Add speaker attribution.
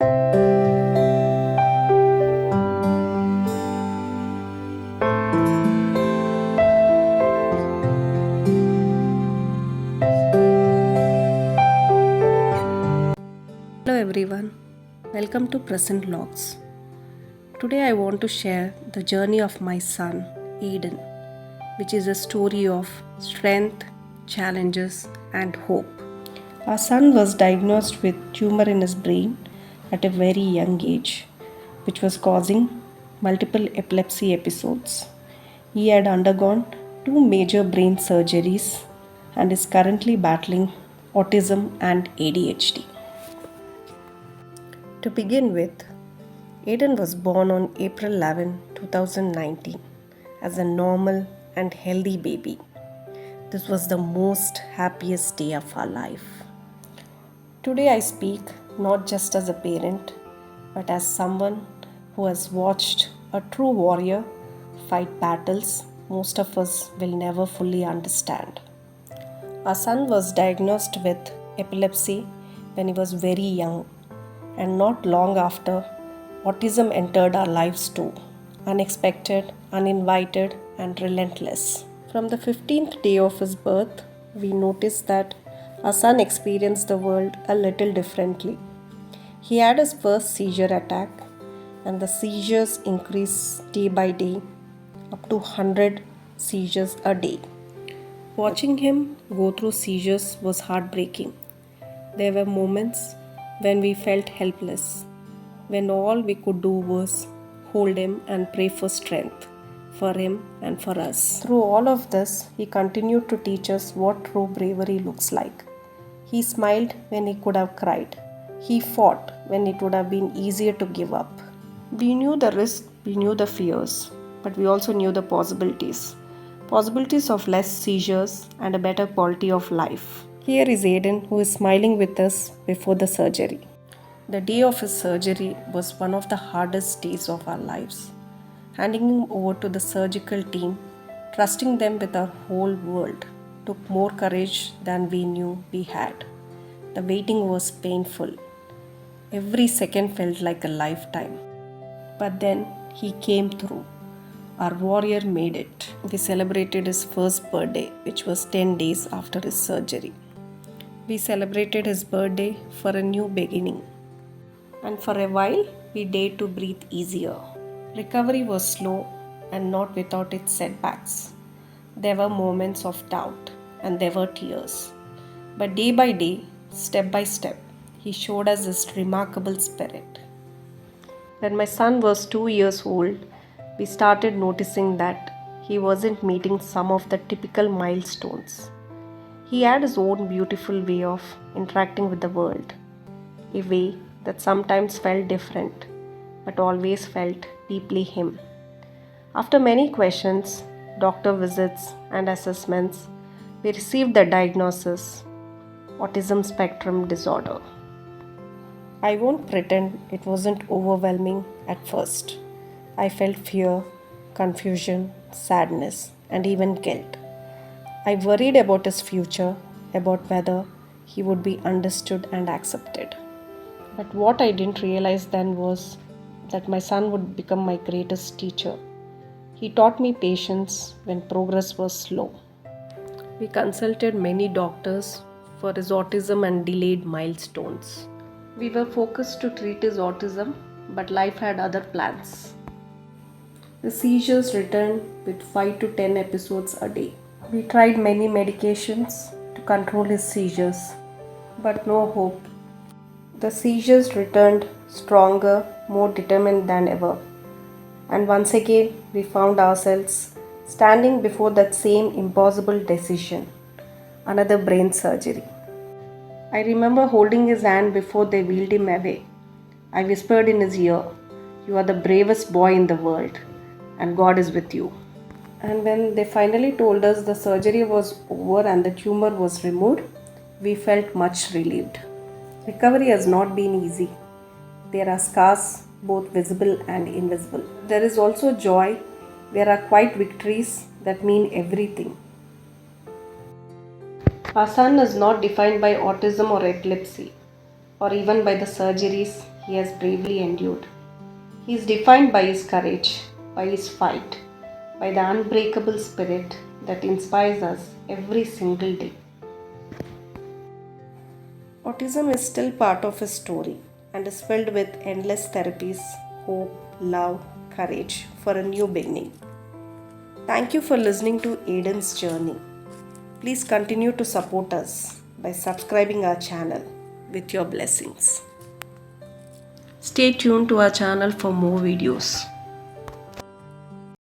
Speaker 1: Hello everyone, welcome to Prasin Vlogs. Today I want to share the journey of my son, Aden, which is a story of strength, challenges and hope. Our son was diagnosed with tumor in his brain at a very young age, which was causing multiple epilepsy episodes. He had undergone 2 major brain surgeries and is currently battling autism and ADHD. To begin with, Aden was born on April 11, 2019 as a normal and healthy baby. This was the most happiest day of our life. Today I speak not just as a parent, but as someone who has watched a true warrior fight battles most of us will never fully understand. Our son was diagnosed with epilepsy when he was very young, and not long after, autism entered our lives too, unexpected, uninvited, and relentless. From the 15th day of his birth, we noticed that our son experienced the world a little differently. He had his first seizure attack, and the seizures increased day by day, up to 100 seizures a day. Watching him go through seizures was heartbreaking. There were moments when we felt helpless, when all we could do was hold him and pray for strength for him and for us. Through all of this, he continued to teach us what true bravery looks like. He smiled when he could have cried. He fought when it would have been easier to give up. We knew the risk, we knew the fears, but we also knew the possibilities. Possibilities of less seizures and a better quality of life. Here is Aden, who is smiling with us before the surgery. The day of his surgery was one of the hardest days of our lives. Handing him over to the surgical team, trusting them with our whole world, took more courage than we knew we had. The waiting was painful. Every second felt like a lifetime. But then he came through. Our warrior made it. We celebrated his first birthday, which was 10 days after his surgery. We celebrated his birthday for a new beginning. And for a while, we dared to breathe easier. Recovery was slow and not without its setbacks. There were moments of doubt and there were tears. But day by day, step by step, he showed us his remarkable spirit. When my son was 2 years old, we started noticing that he wasn't meeting some of the typical milestones. He had his own beautiful way of interacting with the world, a way that sometimes felt different, but always felt deeply him. After many questions, doctor visits, and assessments, we received the diagnosis, Autism Spectrum Disorder. I won't pretend it wasn't overwhelming at first. I felt fear, confusion, sadness, and even guilt. I worried about his future, about whether he would be understood and accepted. But what I didn't realize then was that my son would become my greatest teacher. He taught me patience when progress was slow. We consulted many doctors for his autism and delayed milestones. We were focused to treat his autism, but life had other plans. The seizures returned with 5 to 10 episodes a day. We tried many medications to control his seizures, but no hope. The seizures returned stronger, more determined than ever. And once again, we found ourselves standing before that same impossible decision, another brain surgery. I remember holding his hand before they wheeled him away. I whispered in his ear, "You are the bravest boy in the world, and God is with you." And when they finally told us the surgery was over and the tumor was removed, we felt much relieved. Recovery has not been easy. There are scars, both visible and invisible. There is also joy. There are quiet victories that mean everything. Our son is not defined by autism or epilepsy, or even by the surgeries he has bravely endured. He is defined by his courage, by his fight, by the unbreakable spirit that inspires us every single day. Autism is still part of his story and is filled with endless therapies, hope, love, courage for a new beginning. Thank you for listening to Aden's journey. Please continue to support us by subscribing our channel with your blessings. Stay tuned to our channel for more videos.